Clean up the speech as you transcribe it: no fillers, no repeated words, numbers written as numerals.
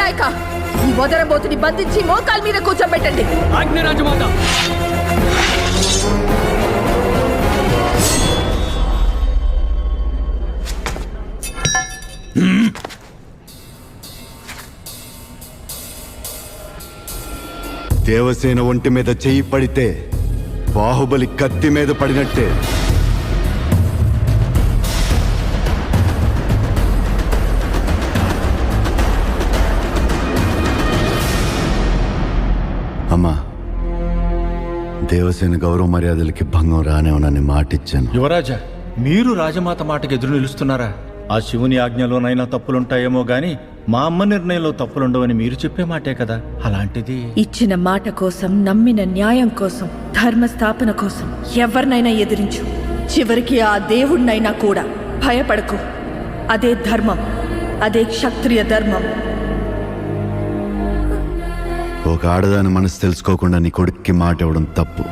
నాయక, ఈ వదరబోతుని బంధించి మోకాల మీద కూర్చోబెట్టండి. ఆజ్ఞ రాజమాత. దేవసేన ఒంటి మీద చెయ్యి పడితే బాహుబలి కత్తి మీద పడినట్టే. అమ్మా, దేవసేన గౌరవ మర్యాదలకి భంగం రానివ్వనని మాటిచ్చాను. యువరాజా, మీరు రాజమాత మాటకు ఎదురు నిలుస్తున్నారా? ఆ శివుని ఆజ్ఞలోనైనా తప్పులుంటాయేమో గాని మా అమ్మ నిర్ణయంలో తప్పులుండవని మీరు చెప్పే మాటే కదా. అలాంటిది ఇచ్చిన మాట కోసం, నమ్మిన న్యాయం కోసం, ధర్మస్థాపన కోసం ఎవరినైనా ఎదిరించు. చివరికి ఆ దేవుణ్ణైనా కూడా భయపడకు. అదే ధర్మం, అదే క్షత్రియ ధర్మం. ఒక ఆడదాని మనసు తెలుసుకోకుండా నీ కొడుక్కి మాట ఇవ్వడం తప్పు.